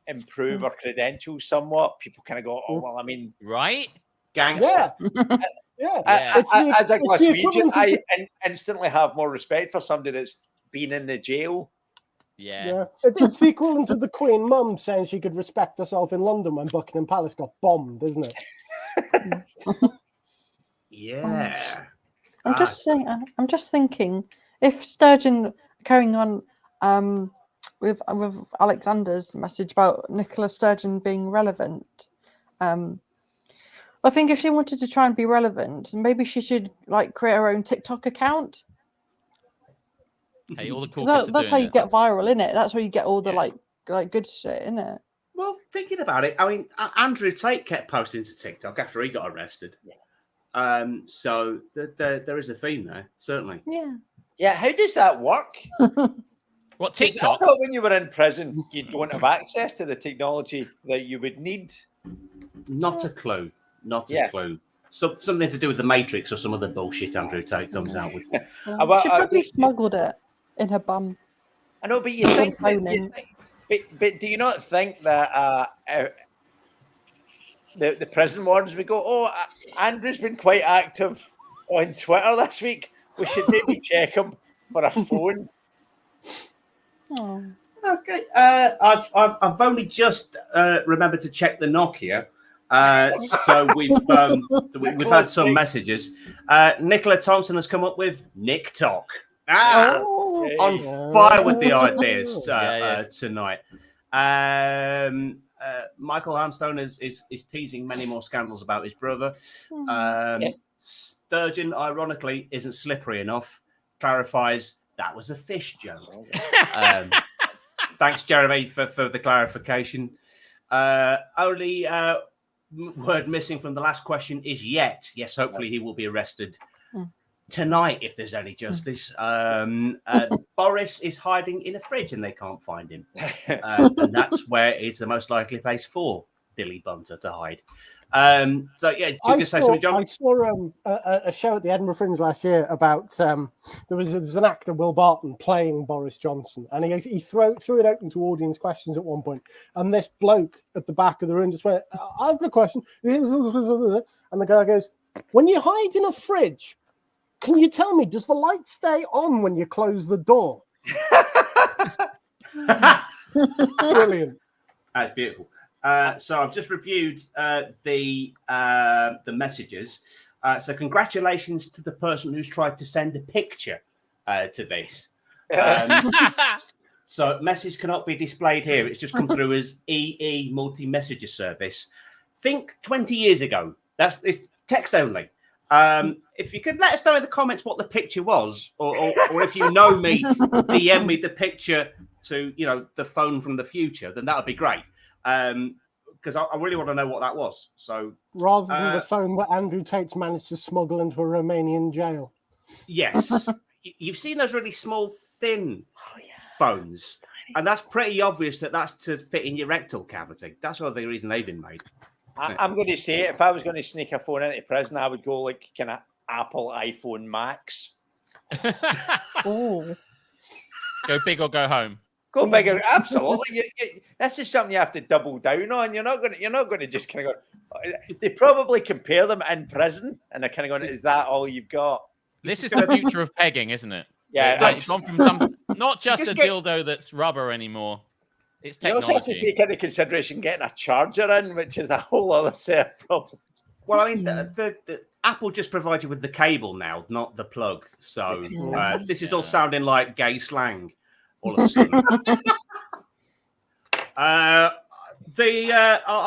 improve our credentials somewhat. People kind of go, oh well, I mean, right? Gangster. Yeah. As a Glaswegian, I instantly have more respect for somebody that's been in the jail. Yeah. It's the equivalent of the Queen Mum saying she could respect herself in London when Buckingham Palace got bombed, isn't it? Yeah. I'm just thinking, if Sturgeon carrying on with Alexander's message about Nicola Sturgeon being relevant, I think if she wanted to try and be relevant, maybe she should like create her own TikTok account. Hey, all the cool kids that's how you get viral, innit? That's where you get all the like good shit, innit? Well, thinking about it, I mean, Andrew Tate kept posting to TikTok after he got arrested. So there is a theme there, certainly. Yeah. How does that work? What, TikTok? I thought when you were in prison, you don't have access to the technology that you would need. Not a clue. Not a clue. Something to do with the Matrix or some other bullshit Andrew Tate comes out with. She probably smuggled it in her bum. I know, but you think, but do you not think that the prison wardens would go, oh, Andrew's been quite active on Twitter this week. We should maybe check him for a phone. Oh. Okay. I've only just remembered to check the Nokia. So we've had some messages. Nicola Thompson has come up with Nick Talk. On fire with the ideas tonight. Michael Armstone is teasing many more scandals about his brother. Sturgeon, ironically, isn't slippery enough. Clarifies that was a fish joke. Thanks, Jeremy, for the clarification. Only word missing from the last question is yet. Yes, hopefully he will be arrested tonight if there's any justice. Boris is hiding in a fridge and they can't find him. And that's where it's the most likely place for Billy Bunter to hide. So yeah, you can say something, John? I saw a show at the Edinburgh Fringe last year about there was an actor, Will Barton, playing Boris Johnson, and he threw it open to audience questions at one point, and this bloke at the back of the room just went, "I've got a question," and the guy goes, "When you hide in a fridge, can you tell me, does the light stay on when you close the door?" Brilliant. That's beautiful. So I've just reviewed the messages. So congratulations to the person who's tried to send a picture to this. So message cannot be displayed here. It's just come through as EE multi-messenger service. Think 20 years ago. It's text only. If you could let us know in the comments what the picture was, or if you know me, DM me the picture to the phone from the future, then that would be great. Because because I really want to know what that was. So Rather than the phone that Andrew Tate's managed to smuggle into a Romanian jail. yes, you've seen those really small, thin phones, and that's pretty obvious that that's to fit in your rectal cavity. That's the reason they've been made. I'm going to say, if I was going to sneak a phone into prison, I would go like kind of Apple iPhone Max. Oh. Go big or go home. Go bigger, absolutely. This is something you have to double down on. You're not going to just kind of go. They probably compare them in prison, and they're kind of going, "Is that all you've got?" This is the future of pegging, isn't it? Yeah, Like, it's gone from not just a dildo that's rubber anymore. It's You also have to technology. take into consideration getting a charger in, which is a whole other set of problems. Well, I mean, the Apple just provides you with the cable now, not the plug. So this is all sounding like gay slang all of a sudden. Our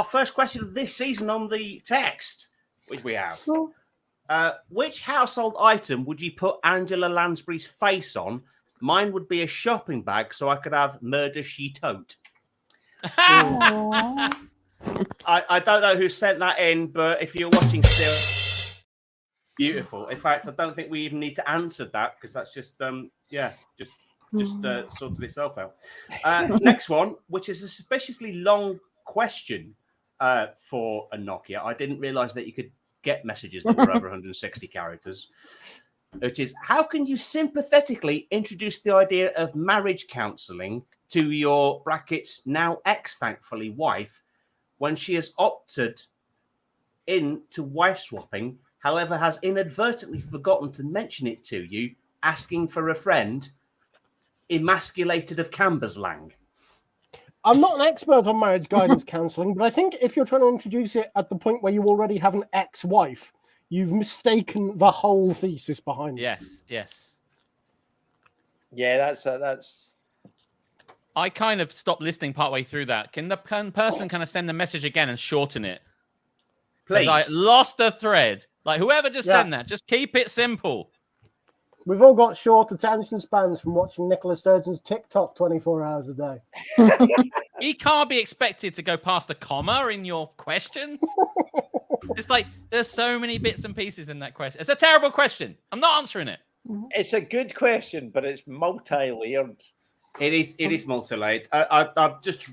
first question of this season on the text, which we have. Which household item would you put Angela Lansbury's face on? Mine would be a shopping bag, so I could have Murder, She Tote. I don't know who sent that in, but if you're watching still, beautiful. In fact, I don't think we even need to answer that because that's just sorted itself out. Next one, which is a suspiciously long question for a Nokia. I didn't realize that you could get messages that were over 160 characters. Which is, how can you sympathetically introduce the idea of marriage counselling to your brackets now ex, thankfully, wife when she has opted into wife swapping, however, has inadvertently forgotten to mention it to you, asking for a friend, emasculated of Camberslang? I'm not an expert on marriage guidance counselling, but I think if you're trying to introduce it at the point where you already have an ex-wife, you've mistaken the whole thesis behind it. Yes. Yeah, that's. I kind of stopped listening partway through that. Can the person kind of send the message again and shorten it? Please. I lost the thread. Like, whoever just sent that, just keep it simple. We've all got short attention spans from watching Nicola Sturgeon's TikTok 24 hours a day. He can't be expected to go past a comma in your question. It's like there's so many bits and pieces in that question. It's a terrible question. I'm not answering it. It's a good question, but it's multi-layered. It is multi-layered. I've just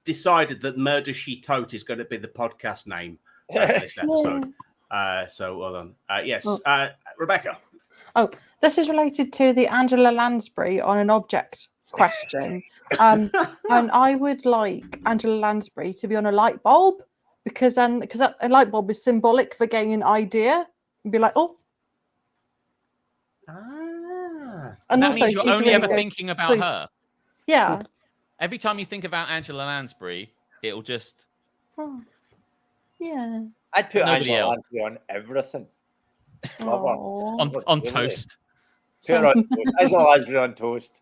decided that Murder, She Tote is going to be the podcast name for this episode. So well done. Yes, Rebecca. Oh, this is related to the Angela Lansbury on an object question. And I would like Angela Lansbury to be on a light bulb because a light bulb is symbolic for getting an idea and be like, oh. And that also, means you're only really ever good. thinking about her. Yeah. Every time you think about Angela Lansbury, it'll just... Oh. Yeah. I'd put Nobody Angela else. Lansbury on everything. Love her. Aw. on toast. Put her on toast. Angela Lansbury on toast.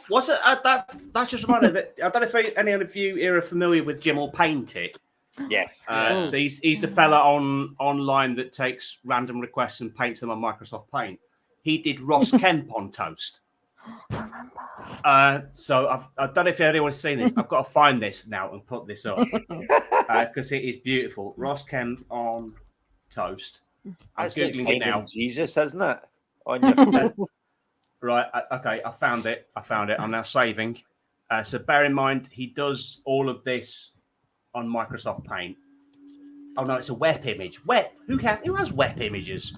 What's it? That's just reminded that I don't know if any of you are familiar with Jim or Paint It. Yes. So he's the fella online that takes random requests and paints them on Microsoft Paint. He did Ross Kemp on toast. So I don't know if anyone's seen this. I've got to find this now and put this up because it is beautiful. Ross Kemp on toast. I'm That's like googling it painting now. Jesus, isn't it? On your Right. Okay. I found it. I'm now saving. So bear in mind, he does all of this on Microsoft Paint. Oh no, it's a web image. Web. Who has web images?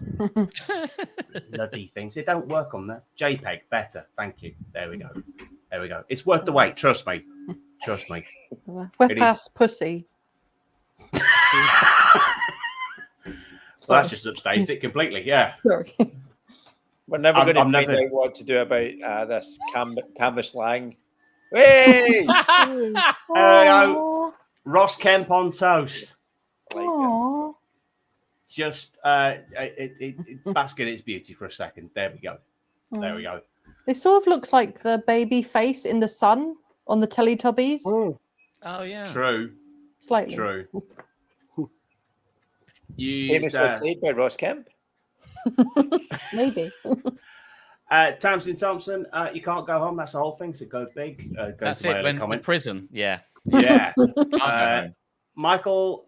Bloody things. They don't work on that. JPEG. Better. Thank you. There we go. It's worth the wait. Trust me. Whip ass pussy. So that's just upstaged it completely. Yeah. Sorry. We're never I'm going to find never- out what to do about this canvas lang. Hey! Ross Kemp on toast. Like it. Aww. Just bask in its beauty for a second. There we go. It sort of looks like the baby face in the sun on the Teletubbies. Mm. Oh, yeah. True. Slightly. True. Famously played by Ross Kemp. Maybe. Tamsin Thompson, you can't go home. That's the whole thing. So go big. Go That's to my it. other When comment. prison. Yeah. Yeah. Can't go home. Michael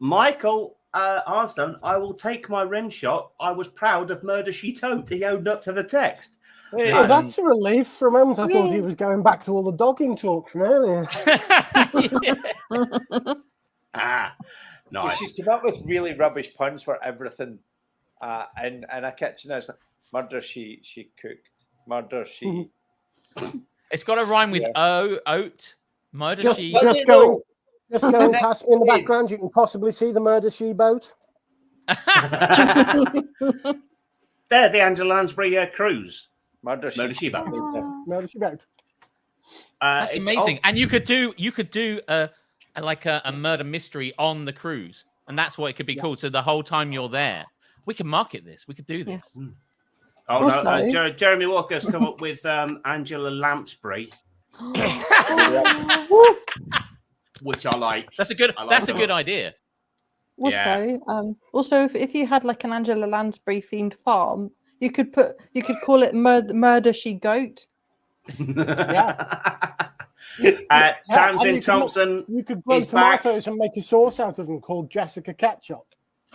Armstrong, I will take my rim shot. I was proud of Murder She Tote. He owned up to the text. Oh, that's a relief. For a moment, I thought he was going back to all the dogging talk from earlier. Nice. She's come up with really rubbish puns for everything. In a kitchen, it's like murder she cooked, murder she. It's got to rhyme with oat. Murder Just she. going past me in the background. You can possibly see the Murder She boat. There, the Angela Lansbury cruise. Murder She boat. Murder She boat. That's amazing. And you could do a murder mystery on the cruise, and that's what it could be called. So the whole time you're there, we can market this. We could do this. Yes. Oh no, Jeremy Walker's come up with Angela Lansbury, which I like. That's a good idea. Also, if you had like an Angela Lansbury themed farm, you could call it Murder She Goat. Tamsin Thompson. You could grow tomatoes and make a sauce out of them called Jessica Ketchup.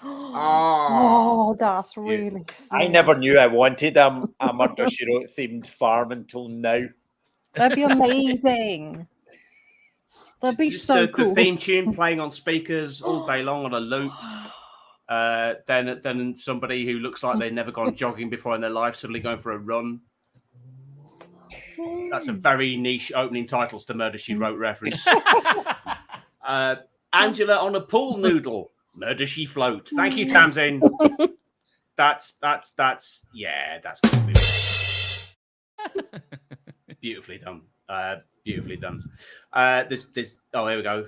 Oh, that's really. I never knew I wanted a Murder She Wrote themed farm until now. That'd be amazing. That'd be so cool. The theme tune playing on speakers all day long on a loop. Then somebody who looks like they've never gone jogging before in their life suddenly going for a run. That's a very niche opening titles to Murder She Wrote reference. Angela on a pool noodle. Murder She Float. Thank you, Tamsin. That's beautifully done. Beautifully done. This. Oh, here we go.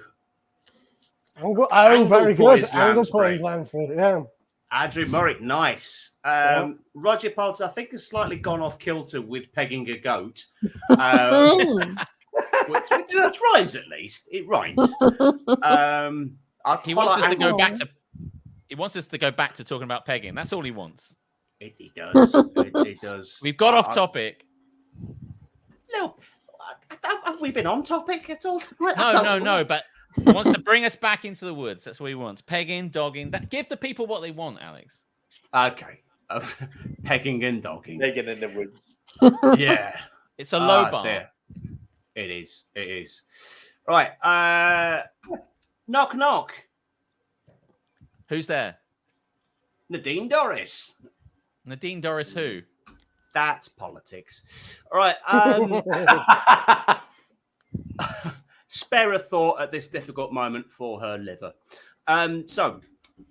Angle very good. Angle Boys Lansford. Yeah. Andrew Murray, nice. Roger Poulter, I think, has slightly gone off kilter with pegging a goat, which rhymes at least. It rhymes. He wants us to go back to. He wants us to go back to talking about pegging. That's all he wants. He does. It does. We've got off topic. No, have we been on topic at all? No. But he wants to bring us back into the woods. That's what he wants. Pegging, dogging. Give the people what they want, Alex. Okay. Pegging and dogging. Pegging in the woods. Yeah. It's a low bar. There. It is. Right. Knock, knock. Who's there? Nadine Dorris. Nadine Dorris who? That's politics. All right. Spare a thought at this difficult moment for her liver. So,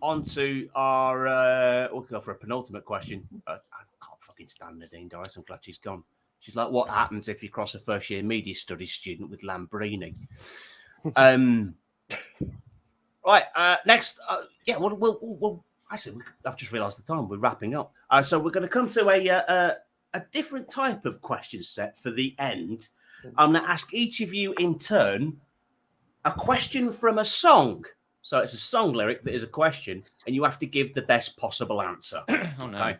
on to our... we'll go for a penultimate question. I can't fucking stand Nadine Dorris. I'm glad she's gone. She's like, what happens if you cross a first-year media studies student with Lambrini? Right, next... we'll actually, I've just realised the time. We're wrapping up. So we're going to come to a different type of question set for the end. I'm going to ask each of you in turn a question from a song. So it's a song lyric that is a question, and you have to give the best possible answer. Oh, no. Okay.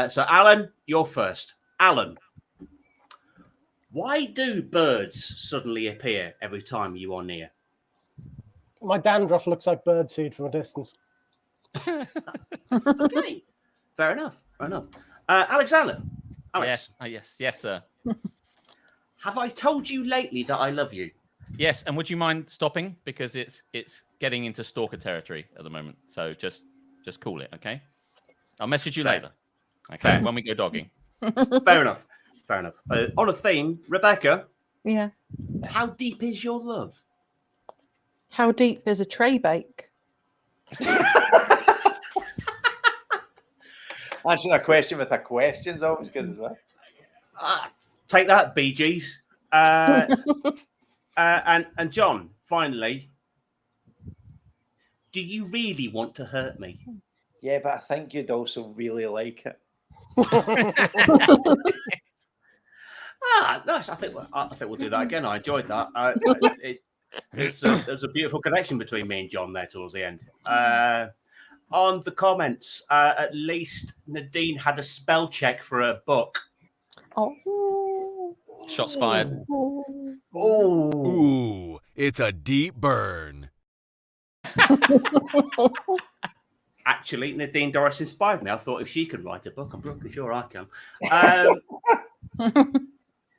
So, Alan, you're first. Alan, why do birds suddenly appear every time you are near? My dandruff looks like birdseed from a distance. Okay. Fair enough. Alexander. Alex. Yes, sir. Have I told you lately that I love you? Yes, and would you mind stopping because it's getting into stalker territory at the moment. So just cool it, okay? I'll message you later. Okay, when we go dogging. Fair enough. On a theme, Rebecca. Yeah. How deep is your love? How deep is a tray bake? Answering a question with a question is always good as well. Take that, Bee Gees. And John, finally, do you really want to hurt me? Yeah, but I think you'd also really like it. Nice. I think we'll do that again. I enjoyed that. There's a beautiful connection between me and John there towards the end. On the comments, at least Nadine had a spell check for her book. Oh. Shots fired. Ooh, it's a deep burn. Actually, Nadine Dorris inspired me. I thought if she can write a book, I'm pretty sure I can.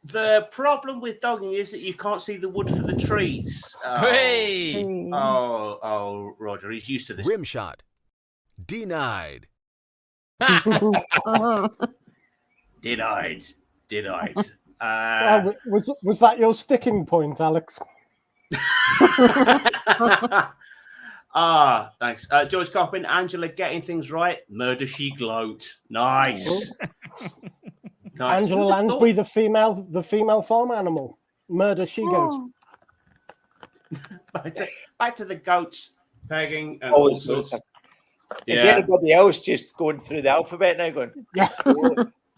The problem with dogging is that you can't see the wood for the trees. Hey! Oh, Roger, he's used to this. Rim shot. Denied. Denied. Was that your sticking point, Alex? Thanks. George Coppin, Angela getting things right. Murder she gloat. Nice. Nice. Angela Lansbury, the female farm animal. Murder she goat. Back to the goats pegging and all sorts. Is anybody else just going through the alphabet now? Going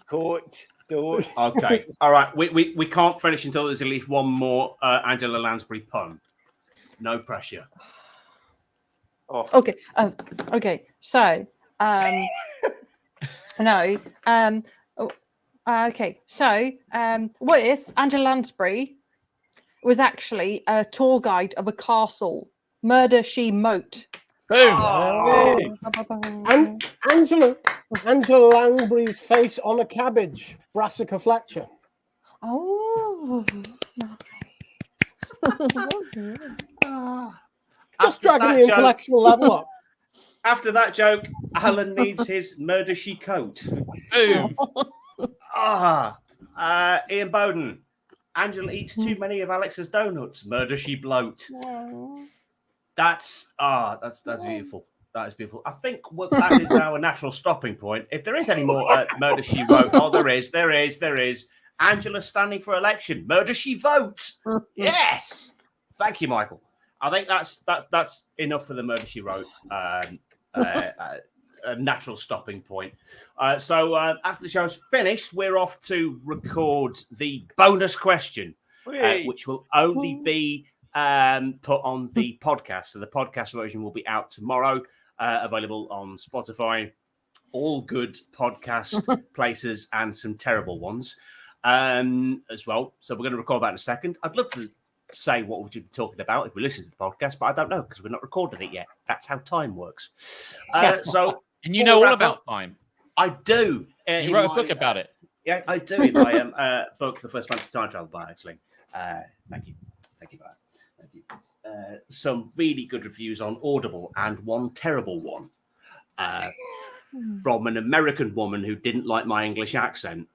coat. Okay. All right. We can't finish until there's at least one more Angela Lansbury pun. No pressure. Oh. Okay. Okay. So, no. Okay. So, what if Angela Lansbury was actually a tour guide of a castle? Murder she moat. Boom. And Angela Lansbury's face on a cabbage. Brassica Fletcher. Oh. Just dragging the intellectual level up. After that joke, Alan needs his murder she coat. Boom. Ian Bowden. Angela eats too many of Alex's donuts. Murder she bloat. That's beautiful. That is beautiful. I think that is our natural stopping point. If there is any more murder she wrote, there is. Angela standing for election. Murder she vote. Yes. Thank you, Michael. I think that's enough for the murder she wrote. A natural stopping point. So after the show's finished, we're off to record the bonus question, which will only be put on the podcast. So the podcast version will be out tomorrow, available on Spotify, all good podcast places, and some terrible ones as well. So we're going to record that in a second. I'd love to say what would you be talking about if we listen to the podcast, but I don't know because we're not recording it yet. That's how time works. So, and you know all about time. I do. You wrote a book about it. Yeah, I do in my book, The First Fantasy Time Travel By, actually. Thank you for that. Thank you. Some really good reviews on Audible and one terrible one from an American woman who didn't like my English accent.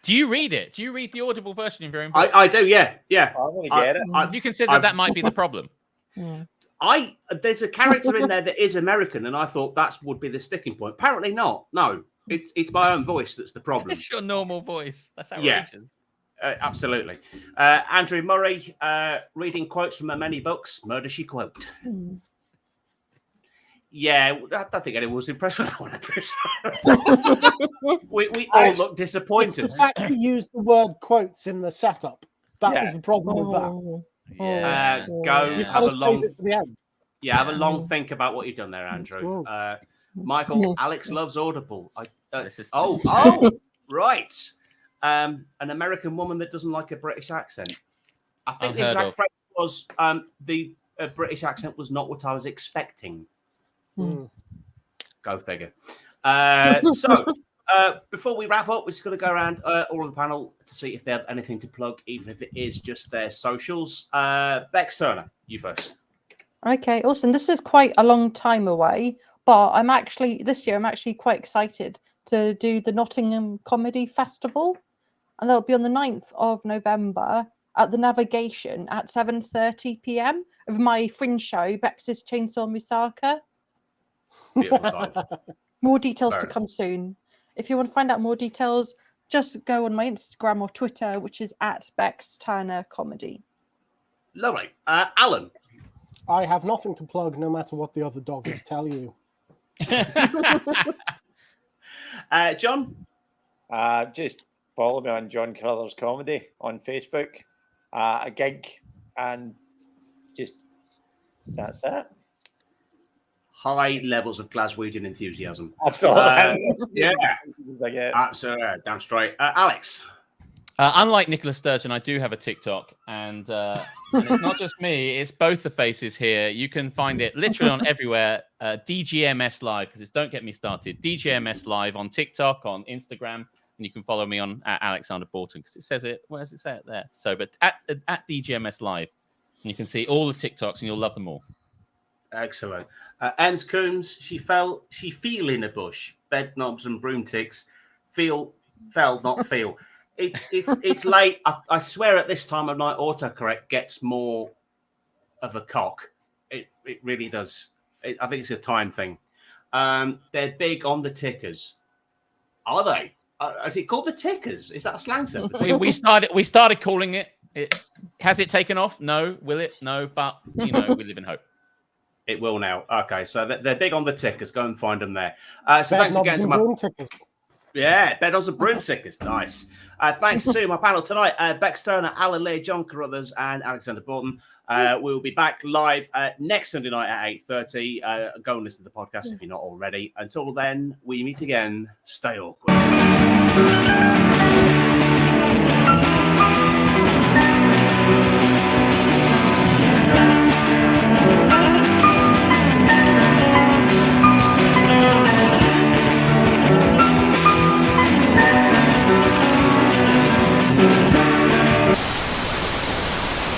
Do you read it? Do you read the Audible version of your own book? I do, yeah. I'm going to get it. You consider that might be the problem? There's a character in there that is American, and I thought that would be the sticking point. Apparently not. No, it's my own voice that's the problem. It's your normal voice. That's outrageous. Yeah, absolutely. Andrew Murray, reading quotes from her many books. Murder she quote. Yeah, I don't think anyone was impressed with that one, Andrew. we all look disappointed. It's the fact you used the word quotes in the setup. That was the problem with that. Have a long think about what you've done there, Andrew. Michael, Alex loves Audible. Right. An American woman that doesn't like a British accent. I think the exact phrase was the British accent was not what I was expecting. Go figure. So before we wrap up, we're just going to go around all of the panel to see if they have anything to plug, even if it is just their socials. Bex Turner, you first. Okay, awesome. This is quite a long time away, but this year I'm actually quite excited to do the Nottingham Comedy Festival, and that'll be on the 9th of November at the Navigation at 7:30 p.m. of my fringe show, Bex's Chainsaw Musaka. More details to come soon. If you want to find out more details, just go on my Instagram or Twitter, which is at Bex Turner Comedy. Lovely. Alan. I have nothing to plug, no matter what the other doggers tell you. John? Just follow me on John Carruthers Comedy on Facebook. A gig, and just that's it. High levels of Glaswegian enthusiasm. Absolutely. Yeah. Absolutely. Damn straight. Alex? Unlike Nicola Sturgeon, I do have a TikTok, and it's not just me; it's both the faces here. You can find it literally on everywhere. DGMS Live, because it's Don't Get Me Started. DGMS Live on TikTok, on Instagram, and you can follow me on at Alexander Borton because it says it. Where does it say it there? So, but at DGMS Live, and you can see all the TikToks, and you'll love them all. Excellent. Ans Coombs, she fell in a bush. Bed knobs and broomsticks. Fell, not feel. It's late. I swear at this time of night, autocorrect gets more of a cock. It really does. I think it's a time thing. They're big on the tickers. Are they? Is it called the tickers? Is that a slang term? We started calling it. Has it taken off? No. Will it? No. But we live in hope. It will now. Okay, so they're big on the tickers. Go and find them there. So thanks again to my tickers. Yeah, bedknobs and broomstickers. Nice. Thanks to my panel tonight, Bex Turner, Alan Lear, John Carruthers, and Alexander Borton. We'll be back live next Sunday night at 8:30. Go and listen to the podcast if you're not already. Until then, we meet again. Stay awkward.